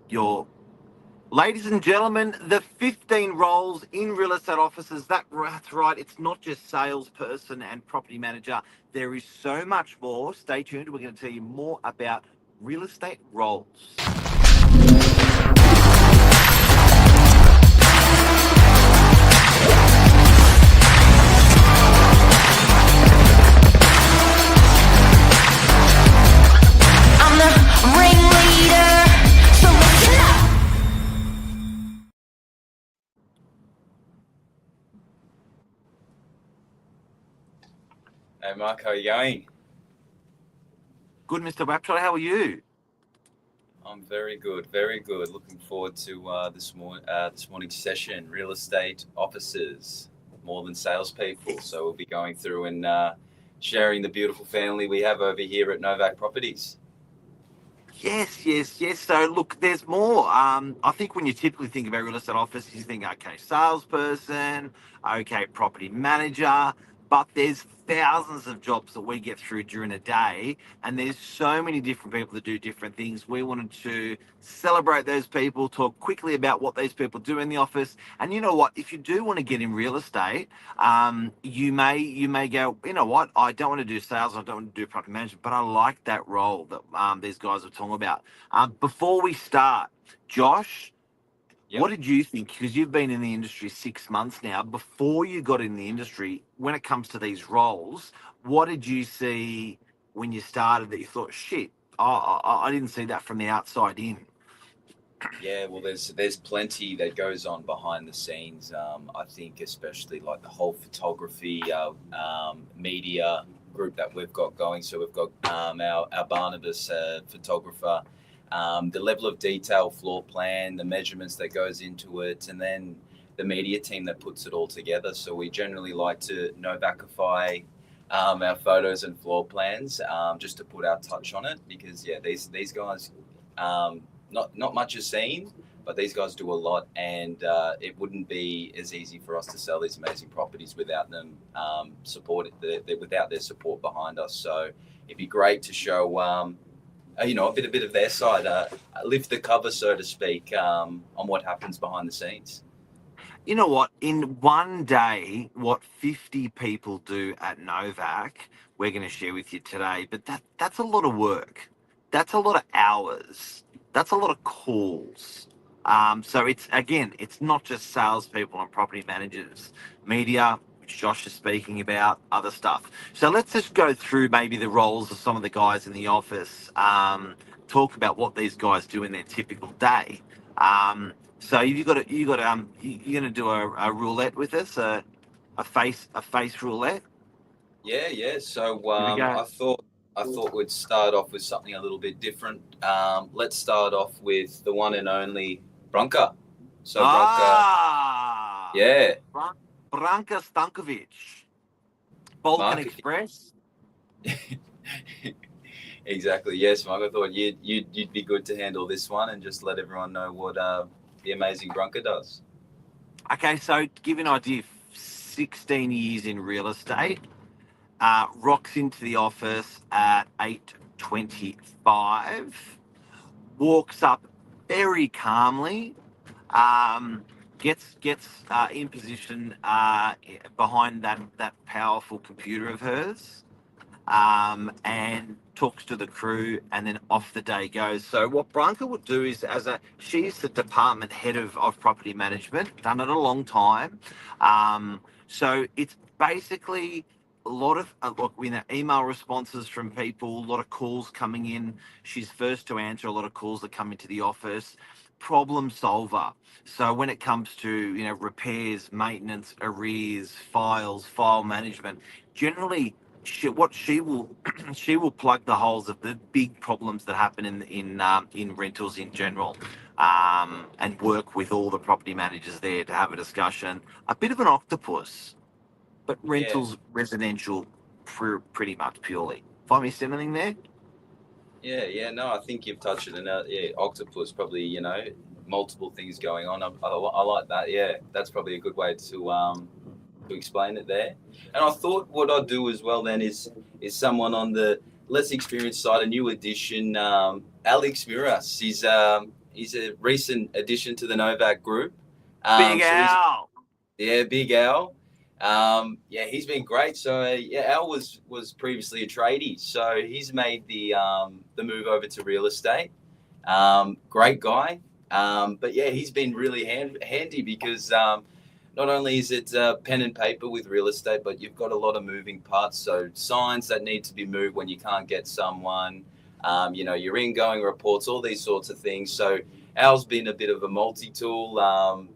your Ladies and gentlemen, the 15 roles in real estate offices. That's right. It's not just salesperson and property manager. There is so much more. Stay tuned. We're going to tell you more about real estate roles. I'm the ringleader, so listen up. Hey Mark, how are you going? Good, Mr. Wapshot. How are you? I'm very good, very good. Looking forward to this morning's session. Real estate officers, more than salespeople. So we'll be going through and sharing the beautiful family we have over here at Novak Properties. Yes. So look, there's more. I think when you typically think about real estate office, you think, okay, salesperson, okay, property manager, but there's thousands of jobs that we get through during a day, and there's so many different people that do different things. We wanted to celebrate those people, talk quickly about what those people do in the office, and you know what? If you do want to get in real estate, you may go, you know what? I don't want to do sales, I don't want to do property management, but I like that role that these guys are talking about. Before we start, Josh, Yep. what did you think? Because you've been in the industry 6 months now. Before you got in the industry, when it comes to these roles, what did you see when you started that you thought, shit, I didn't see that from the outside in? Yeah, well, there's plenty that goes on behind the scenes. I think especially like the whole photography, media group that we've got going. So we've got our Barnabas photographer, the level of detail, floor plan, the measurements that goes into it, and then the media team that puts it all together. So we generally like to Novakify our photos and floor plans, just to put our touch on it, because these guys. Not much is seen, but these guys do a lot, and it wouldn't be as easy for us to sell these amazing properties without them without their support behind us. So it'd be great to show a bit of their side, lift the cover, so to speak, on what happens behind the scenes. You know what? In one day, what 50 people do at Novak, we're going to share with you today. But that's a lot of work. That's a lot of hours. That's a lot of calls. So it's not just salespeople and property managers, media, which Josh is speaking about, other stuff. So let's just go through maybe the roles of some of the guys in the office. Talk about what these guys do in their typical day. So you're gonna do a roulette with us, a face roulette. Yeah. So Here we go. I thought we'd start off with something a little bit different. Let's start off with the one and only Branka. So Branka, yeah, Branka Stankovic, Balkan Mark. Express. Exactly. Yes, Mark. I thought you'd be good to handle this one and just let everyone know what the amazing Branka does. Okay, so to give you an idea, 16 years in real estate. Rocks into the office at 8:25. Walks up very calmly. Gets in position behind that powerful computer of hers, and talks to the crew, and then off the day goes. So what Branka would do is, she's the department head of property management, done it a long time. So it's basically a lot of email responses from people, a lot of calls coming in. She's first to answer a lot of calls that come into the office. Problem solver. So when it comes to repairs, maintenance, arrears, file management, generally she will she will plug the holes of the big problems that happen in rentals in general, and work with all the property managers there to have a discussion. A bit of an octopus, but rentals residential pretty much purely. If I missed anything there? Yeah. No, I think you've touched it. And octopus, probably, multiple things going on. I like that. Yeah, that's probably a good way to explain it there. And I thought what I'd do as well then is someone on the less experienced side, a new addition, Alex Miras. He's a recent addition to the Novak group. Big Al. Yeah, Big Al. Yeah, he's been great. So yeah, Al was previously a tradie, so he's made the move over to real estate. Great guy. But yeah, he's been really handy because not only is it pen and paper with real estate, but you've got a lot of moving parts. So signs that need to be moved when you can't get someone. Your ingoing reports, all these sorts of things. So Al's been a bit of a multi-tool.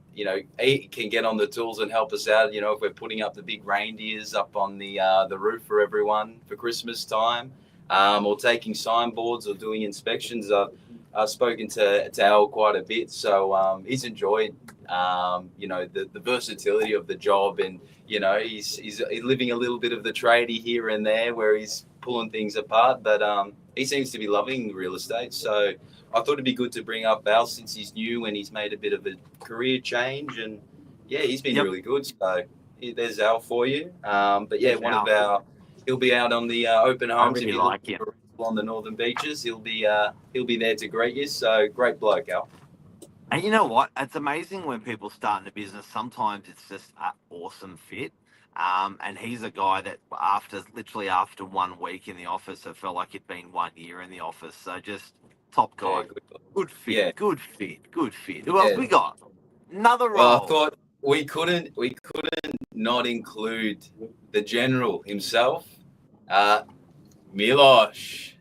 He can get on the tools and help us out. If we're putting up the big reindeers up on the roof for everyone for Christmas time, or taking signboards or doing inspections. I've spoken to Al quite a bit, so he's enjoyed the versatility of the job, and he's living a little bit of the tradie here and there where he's pulling things apart, but he seems to be loving real estate. So I thought it'd be good to bring up Val since he's new and he's made a bit of a career change, and yeah, he's been really good. So there's Al for you. But yeah, he'll be out on the open homes. I really like him. On the northern beaches, he'll be there to greet you. So great bloke, Al. And you know what? It's amazing when people start in a business. Sometimes it's just an awesome fit. And he's a guy that literally after 1 week in the office, it felt like it'd been 1 year in the office. So just top guy. Yeah, good fit. Yeah. Good fit. Who else we got? Another role. Well, I thought we couldn't not include the general himself, Milosh.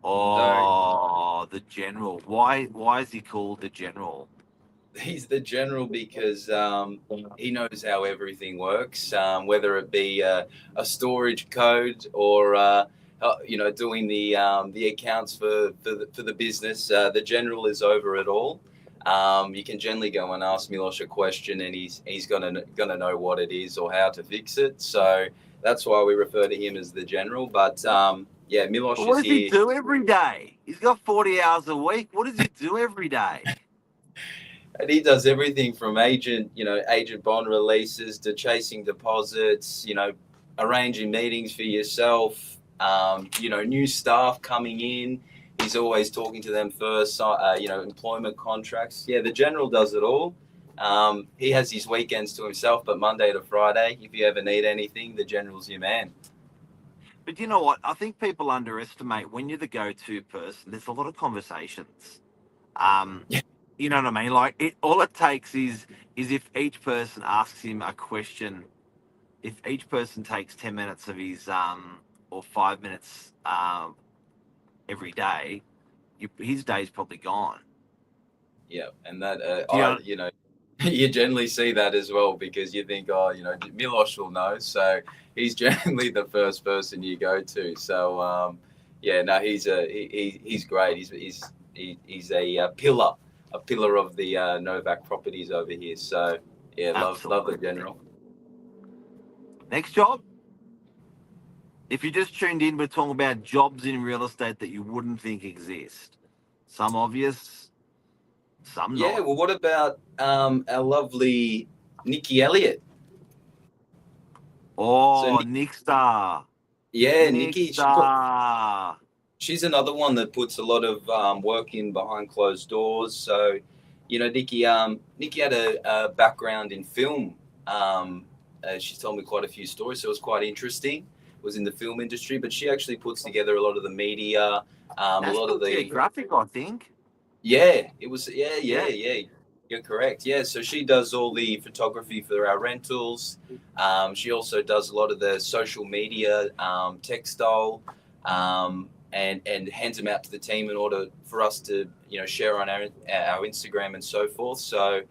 Oh, the general. Why is he called the general? He's the general because he knows how everything works, whether it be a storage code or doing the accounts for the business. The general is over it all. You can generally go and ask Milosh a question, and he's gonna know what it is or how to fix it. So that's why we refer to him as the general. But yeah, Milosh is here. What does he do every day? He's got 40 hours a week. What does he do every day? And he does everything from agent bond releases to chasing deposits, arranging meetings for yourself, new staff coming in. He's always talking to them first, employment contracts. Yeah, the general does it all. He has his weekends to himself, but Monday to Friday, if you ever need anything, the general's your man. But you know what? I think people underestimate when you're the go-to person. There's a lot of conversations. You know what I mean? Like all it takes is if each person asks him a question, if each person takes 10 minutes of his or 5 minutes every day, his day's probably gone. Yeah, and that you generally see that as well because you think, Milosh will know, so he's generally the first person you go to. So he's great. He's a pillar of the Novak properties over here. So yeah, love the general. Next job. If you just tuned in, we're talking about jobs in real estate that you wouldn't think exist. Some obvious, some not. Yeah, well, what about our lovely Nikki Elliott? Oh, Nick Star. Yeah, Nikki. Star. She's another one that puts a lot of work in behind closed doors. So, Nikki had a background in film. She told me quite a few stories, so it was quite interesting. Was in the film industry, but she actually puts together a lot of the media, a lot of the graphic, I think. Yeah, it was. Yeah. You're correct. Yeah, so she does all the photography for our rentals. She also does a lot of the social media, textile, and hands them out to the team in order for us to share on our Instagram and so forth. So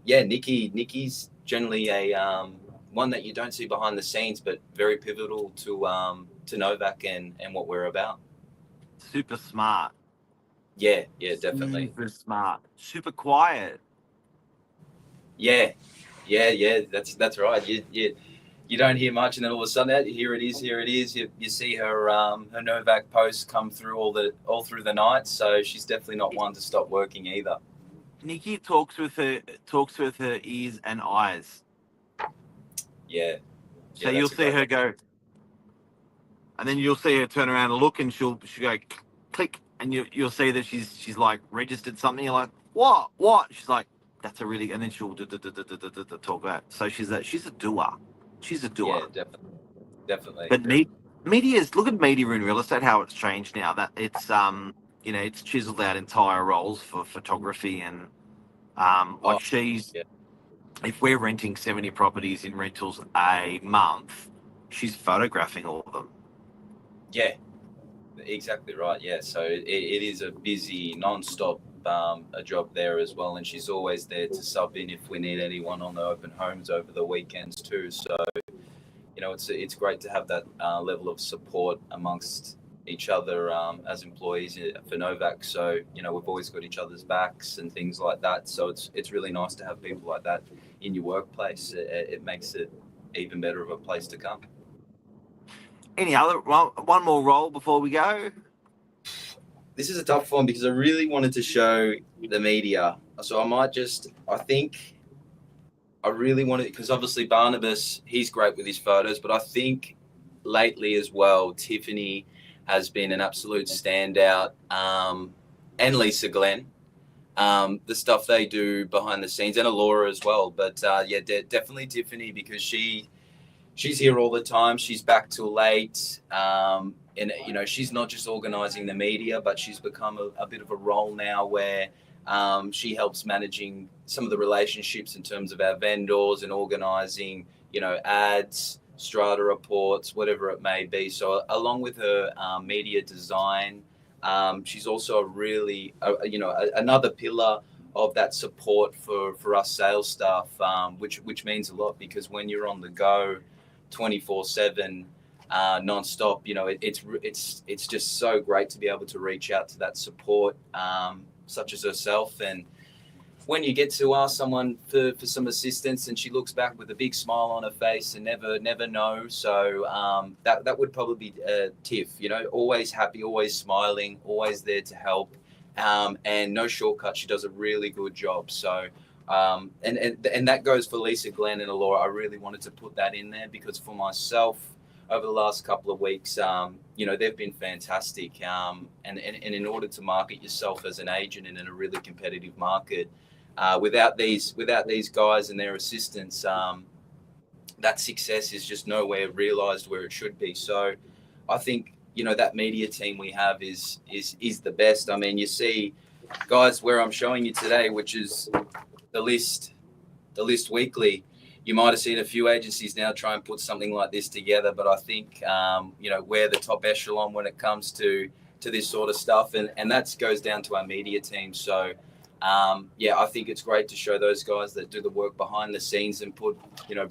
Nikki's generally a one that you don't see behind the scenes, but very pivotal to Novak and what we're about. Super smart. Yeah, definitely. Super smart. Super quiet. Yeah. That's right. You don't hear much, and then all of a sudden, here it is. You see her Novak posts come through all through the night. So she's definitely not one to stop working either. Nikki talks with her ears and eyes. Yeah. So you'll see her go, and then you'll see her turn around and look, and she'll go click, and you'll see that she's like registered something. You're like, what? She's like, that's a really, and then she'll talk about it. So she's a doer. She's a doer. Yeah, definitely. But media's, look at media in real estate, how it's changed now. That it's it's chiseled out entire roles for photography and like she's. Yeah. If we're renting 70 properties in rentals a month, she's photographing all of them. Yeah, exactly right. Yeah, so it is a busy, non-stop a job there as well, and she's always there to sub in if we need anyone on the open homes over the weekends too. So, it's great to have that level of support amongst each other as employees for Novak. So, we've always got each other's backs and things like that. So it's really nice to have people like that in your workplace. It makes it even better of a place to come. Any other one more role before we go? This is a tough one because I really wanted to show the media. So I really wanted, because obviously Barnabas, he's great with his photos, but I think lately as well, Tiffany has been an absolute standout, and Lisa Glenn, the stuff they do behind the scenes, and Alora as well. But definitely Tiffany, because she's here all the time. She's back till late. And, she's not just organizing the media, but she's become a bit of a role now where she helps managing some of the relationships in terms of our vendors and organizing, ads, strata reports, whatever it may be. So along with her media design, she's also really, another pillar of that support for us sales staff, which means a lot, because when you're on the go 24/7, non-stop, it's just so great to be able to reach out to that support, such as herself. And when you get to ask someone for some assistance and she looks back with a big smile on her face and never know. So that would probably be Tiff, always happy, always smiling, always there to help, and no shortcut. She does a really good job. So and that goes for Lisa Glenn and Alora. I really wanted to put that in there because for myself, over the last couple of weeks, they've been fantastic. And in order to market yourself as an agent and in a really competitive market, without these guys and their assistants, that success is just nowhere realized where it should be. So I think, that media team we have is the best. I mean, you see, guys, where I'm showing you today, which is the list weekly. You might have seen a few agencies now try and put something like this together, but I think, we're the top echelon when it comes to this sort of stuff. And that goes down to our media team. So, I think it's great to show those guys that do the work behind the scenes and put,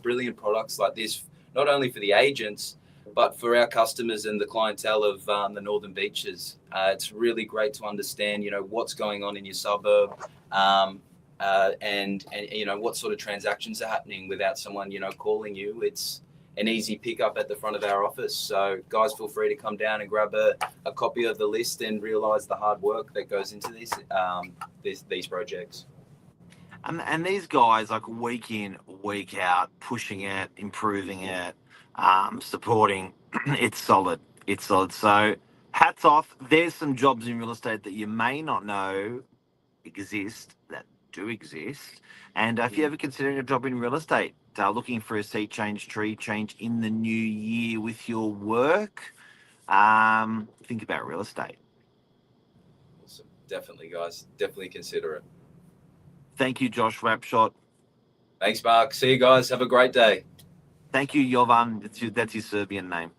brilliant products like this, not only for the agents, but for our customers and the clientele of the Northern Beaches. It's really great to understand, what's going on in your suburb, and what sort of transactions are happening without someone calling you. It's an easy pickup at the front of our office. So guys, feel free to come down and grab a copy of the list and realize the hard work that goes into these projects. And these guys, like week in, week out, pushing it, improving it, supporting, it's solid. So hats off. There's some jobs in real estate that you may not know exist, that do exist. And if you're ever considering a job in real estate, looking for a tree change in the new year with your work, think about real estate. Awesome. Definitely, guys. Definitely consider it. Thank you, Josh Rapshot. Thanks, Mark. See you guys. Have a great day. Thank you, Jovan. That's your Serbian name.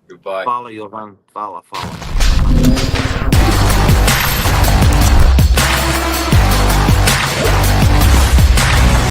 Goodbye. Hvala, Jovan. Hvala.